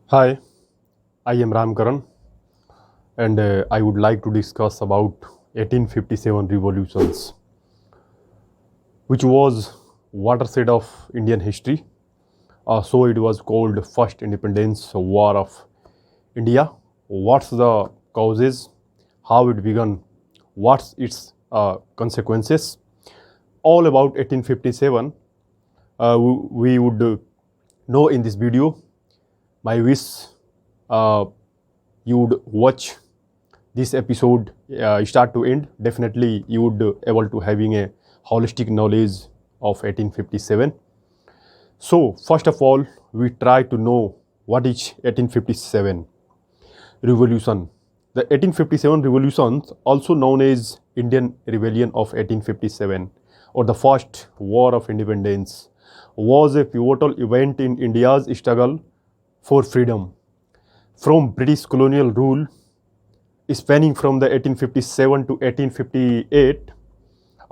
Hi, I am Karan, and I would like to discuss about 1857 revolutions, which was watershed of Indian history. So it was called First Independence War of India. What's the causes? How it began? What's its consequences? All about 1857. We would know in this video. My wish uh, you would watch this episode start to end. Definitely you would able to having a holistic knowledge of 1857. So first of all, we try to know what is 1857 revolution. The 1857 revolution, also known as Indian Rebellion of 1857 or the first war of independence, was a pivotal event in India's struggle for freedom from British colonial rule spanning from the 1857 to 1858.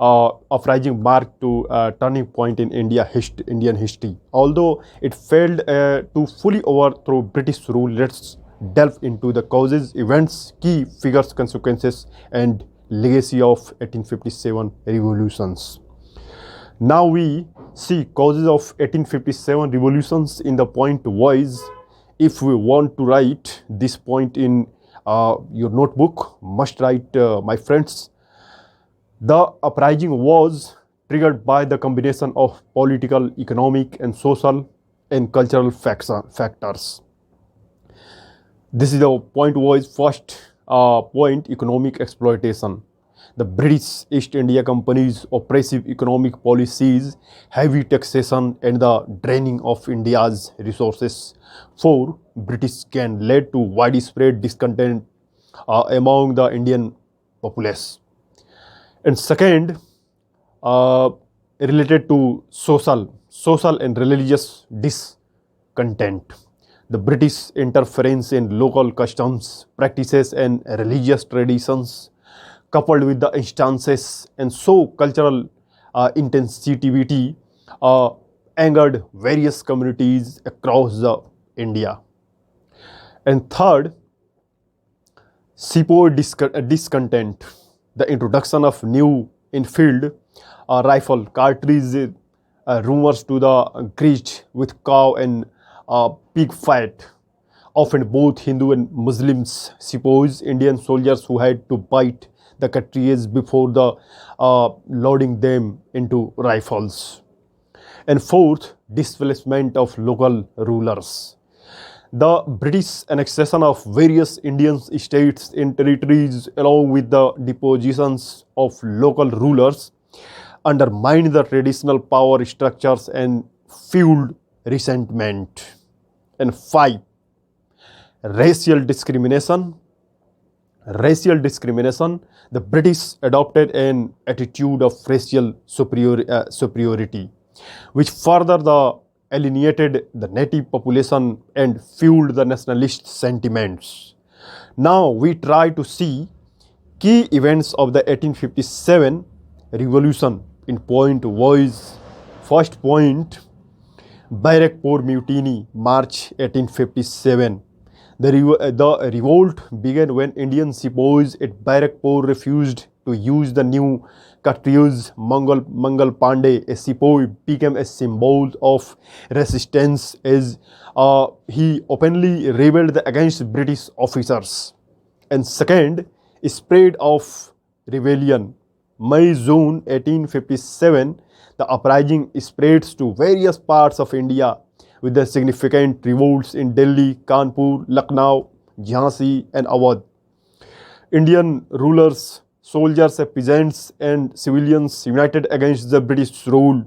Uprising marked to a turning point in Indian history. Although it failed to fully overthrow British rule, let's delve into the causes, events, key figures, consequences, and legacy of 1857 revolutions. Now we see causes of 1857 revolutions in the point wise. If we want to write this point in your notebook, must write, my friends. The uprising was triggered by the combination of political, economic, and social and cultural factors. This is the point was first point: economic exploitation. The British East India Company's oppressive economic policies, heavy taxation, and the draining of India's resources for British gain led to widespread discontent among the Indian populace. And second, uh, related to social and religious discontent. The British interference in local customs, practices, and religious traditions, coupled with the instances and so cultural intensity, uh, angered various communities across the India. And third, sepoy discontent. The introduction of new infield rifle cartridges, rumors to the greased with cow and pig fat. Often both Hindu and Muslims suppose Indian soldiers who had to bite the cartridges before the loading them into rifles. And fourth, displacement of local rulers. The British annexation of various Indian states and territories, along with the depositions of local rulers, undermined the traditional power structures and fueled resentment. And five, racial discrimination. Racial discrimination. The British adopted an attitude of racial superiority, which further alienated the native population and fueled the nationalist sentiments. Now we try to see key events of the 1857 revolution in point wise. First point, Barakpur Mutiny, March 1857. The revolt began when Indian sepoys at Barakpur refused to use the new cartridge. Mangal Pandey, a sepoy, became a symbol of resistance as he openly rebelled against British officers. And second, spread of rebellion. May-June 1857, the uprising spreads to various parts of India with the significant revolts in Delhi, Kanpur, Lucknow, Jhansi, and Awadh. Indian rulers, soldiers, peasants, and civilians united against the British rule.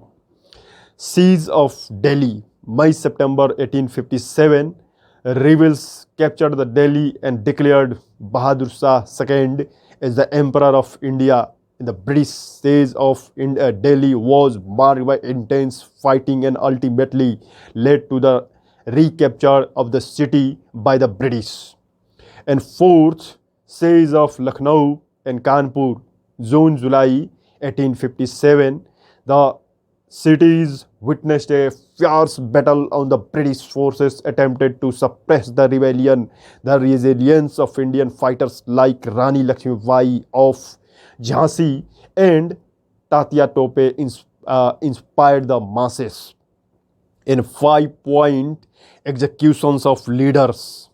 Siege of Delhi, May-September 1857. Rebels captured the Delhi and declared Bahadur Shah II as the Emperor of India. The British siege of Delhi was marked by intense fighting and ultimately led to the recapture of the city by the British. And fourth, siege of Lucknow and Kanpur, June July 1857. The cities witnessed a fierce battle on the British forces attempted to suppress the rebellion. The resilience of Indian fighters like Rani Lakshmibai of Jhansi and Tatya Tope inspired the masses. In 5-point executions of leaders.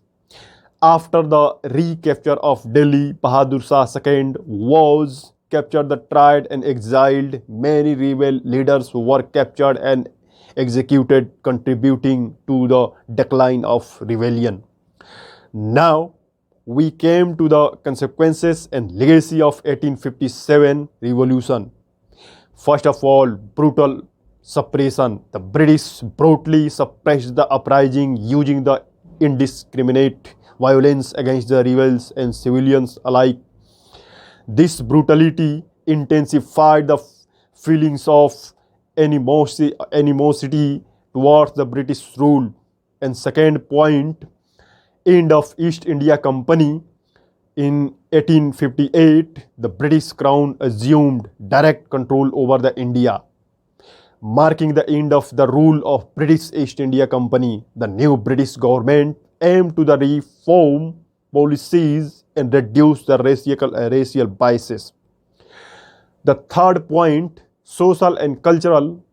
After the recapture of Delhi, Bahadur Shah II was captured, tried, and exiled. Many rebel leaders were captured and executed, contributing to the decline of rebellion. Now, we came to the consequences and legacy of 1857 revolution. First of all, brutal suppression. The British brutally suppressed the uprising using the indiscriminate violence against the rebels and civilians alike. This brutality intensified the feelings of animosity towards the British rule. And second point, end of East India Company. In 1858, the British Crown assumed direct control over the India, marking the end of the rule of British East India Company. The new British government aimed to the reform policies and reduce the racial biases. The third point, social and cultural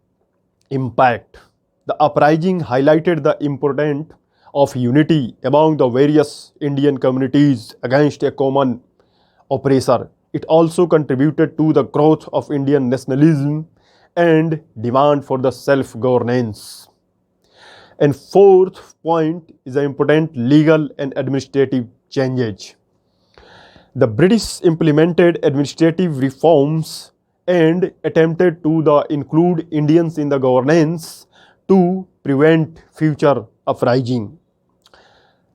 impact. The uprising highlighted the importance of unity among the various Indian communities against a common oppressor. It also contributed to the growth of Indian nationalism and demand for the self-governance. And fourth point is the important legal and administrative changes. The British implemented administrative reforms and attempted to include Indians in the governance to prevent future uprising.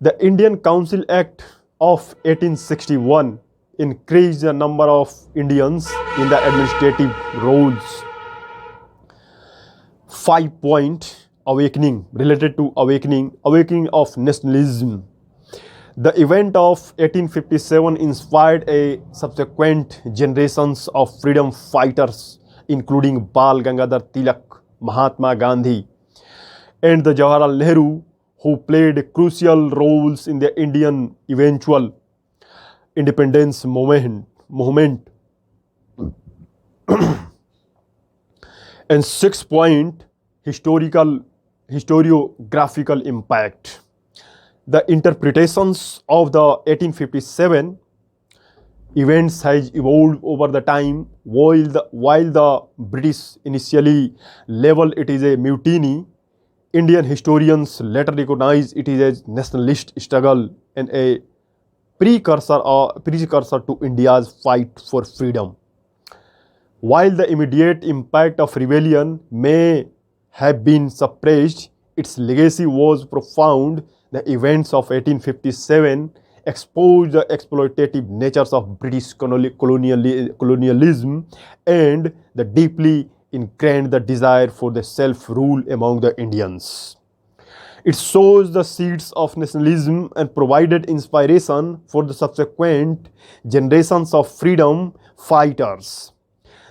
The Indian Council Act of 1861 increased the number of Indians in the administrative roles. 5-point awakening related to awakening of nationalism. The event of 1857 inspired a subsequent generations of freedom fighters, including Bal Gangadhar Tilak, Mahatma Gandhi, and the Jawaharlal Nehru, who played crucial roles in the Indian eventual independence movement. And 6-point historiographical impact. The interpretations of the 1857 events has evolved over the time. While the British initially labeled it as a mutiny, Indian historians later recognized it as a nationalist struggle and a precursor to India's fight for freedom. While the immediate impact of rebellion may have been suppressed, its legacy was profound. The events of 1857 exposed the exploitative natures of British colonialism and the deeply ingrained the desire for the self-rule among the Indians. It sows the seeds of nationalism and provided inspiration for the subsequent generations of freedom fighters.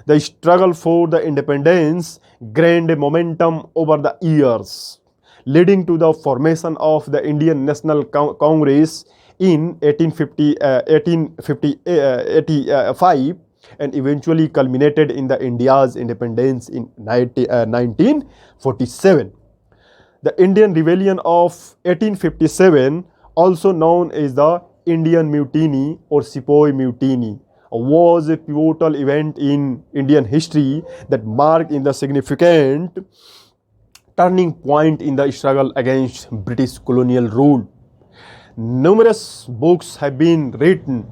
The struggle for the independence gained momentum over the years, leading to the formation of the Indian National Congress in 1885 and eventually culminated in the India's independence in 1947. The Indian Rebellion of 1857, also known as the Indian Mutiny or Sepoy Mutiny, was a pivotal event in Indian history that marked in the significant turning point in the struggle against British colonial rule. Numerous books have been written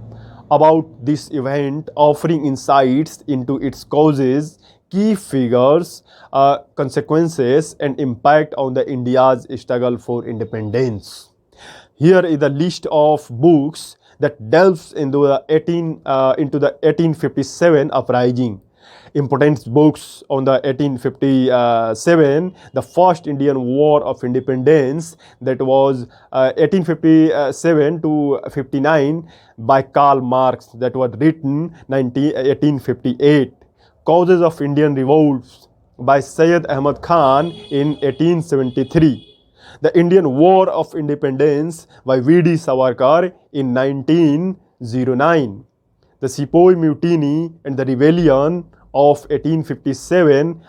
about this event, offering insights into its causes, key figures, consequences, and impact on the India's struggle for independence. Here is the list of books that delves into the 1857 uprising. Important books on the 1857, the first Indian War of Independence, that was 1857 to 59 by Karl Marx, that was written 1858. Causes of Indian revolts, by Syed Ahmad Khan in 1873. The Indian War of Independence by V.D. Savarkar in 1909. The Sepoy Mutiny and the Rebellion of 1857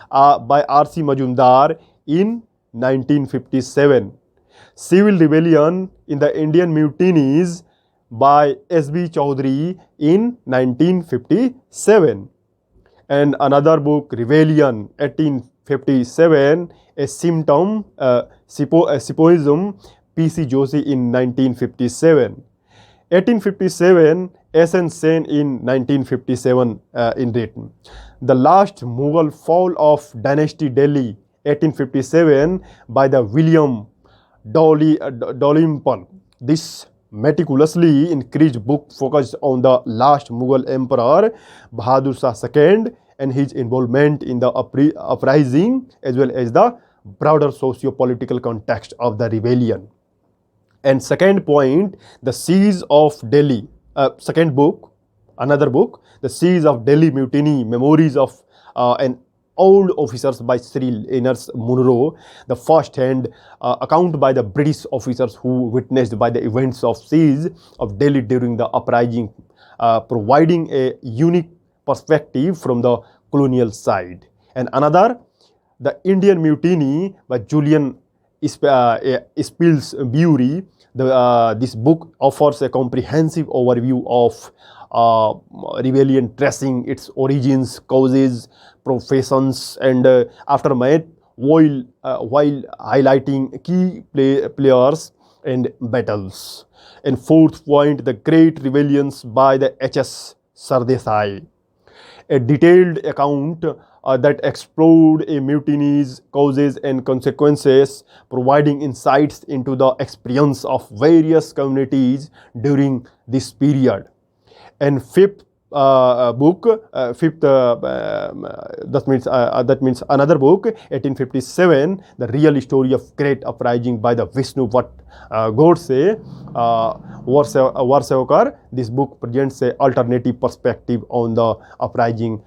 by R.C. Majumdar in 1957. Civil Rebellion in the Indian Mutinies by S.B. Chaudhary in 1957. And another book, Rebellion, 1857, a symptom, Sepoism, P.C. Joshi in 1957. 1857, S.N. Sen in 1957 in written. The Last Mughal Fall of Dynasty Delhi, 1857, by the William Dalrymple. This meticulously increased book focused on the last Mughal emperor Bahadur Shah II and his involvement in the uprising as well as the broader socio-political context of the rebellion. And second point, the Siege of Delhi. Second book, another book, the Siege of Delhi Mutiny, Memories of an Old Officers by Sri Ernest Munro, the first-hand account by the British officers who witnessed by the events of Siege of Delhi during the uprising, providing a unique perspective from the colonial side. And another, the Indian Mutiny by Julian Spilsbury. This book offers a comprehensive overview of rebellion, tracing its origins, causes, professions, and aftermath, while highlighting key players and battles. And fourth point, the Great Rebellions by the H.S. Sardesai, a detailed account that explored a mutiny's causes and consequences, providing insights into the experience of various communities during this period. And fifth book, that means another book, 1857, the real story of Great Uprising by the Vishnu Bhatt Godse, Varsavkar. This book presents an alternative perspective on the uprising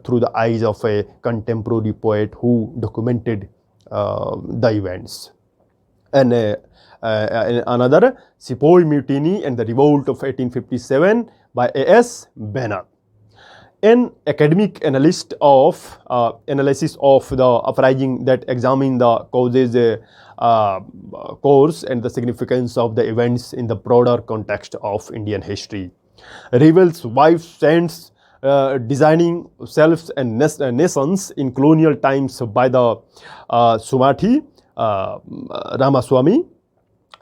through the eyes of a contemporary poet who documented the events. And another, Sepoy Mutiny and the Revolt of 1857 by A.S. Banner. An academic analysis of the uprising that examine the causes, course and the significance of the events in the broader context of Indian history. Revel's wife sends designing selves and nations in colonial times by the Sumathi Ramaswamy.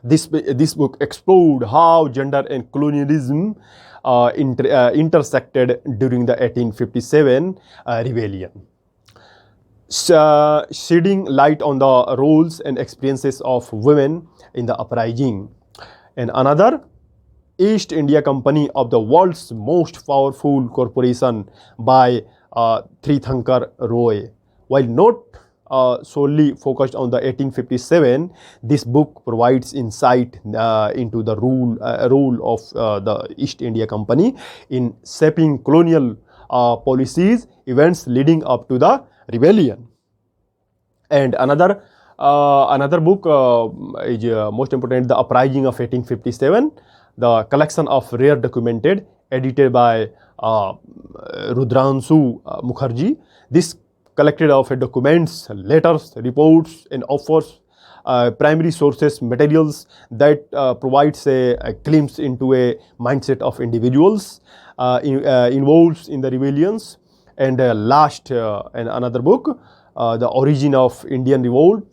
This book explored how gender and colonialism intersected during the 1857 rebellion, shedding light on the roles and experiences of women in the uprising. And another, East India Company of the world's most powerful corporation by Tirthankar Roy. While not solely focused on the 1857, this book provides insight into the role of the East India Company in shaping colonial policies, events leading up to the rebellion. And another book is most important, The Uprising of 1857, the collection of rare documented, edited by Rudranshu Mukherjee. This collected of documents, letters, reports, and offers primary sources materials that provides a glimpse into a mindset of individuals involved in the rebellions. And last, and another book, The Origin of Indian Revolt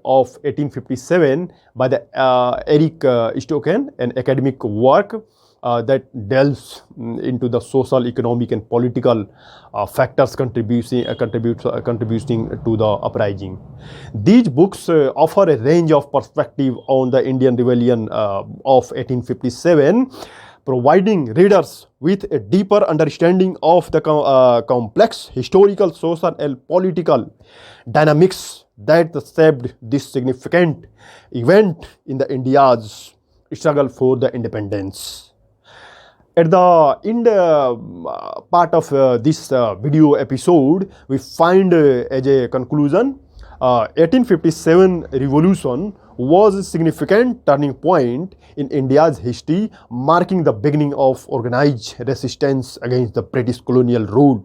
of 1857 by the Eric Stoken, an academic work that delves into the social, economic, and political factors contributing to the uprising. These books offer a range of perspective on the Indian rebellion of 1857, providing readers with a deeper understanding of the complex historical, social, and political dynamics that shaped this significant event in the India's struggle for the independence. At the end part of this video episode, we find as a conclusion, 1857 revolution was a significant turning point in India's history, marking the beginning of organized resistance against the British colonial rule.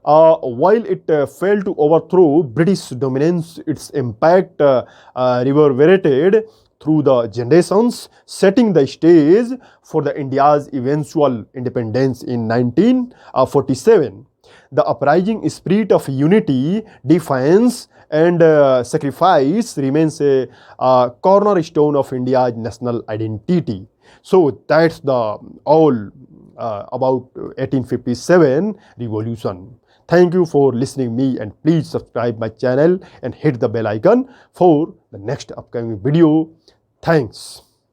While it failed to overthrow British dominance, its impact reverberated through the generations, setting the stage for the India's eventual independence in 1947. The uprising spirit of unity, defiance, and sacrifice remains a cornerstone of India's national identity. So that's the all about 1857 revolution. Thank you for listening me, and please subscribe my channel and hit the bell icon for the next upcoming video. Thanks.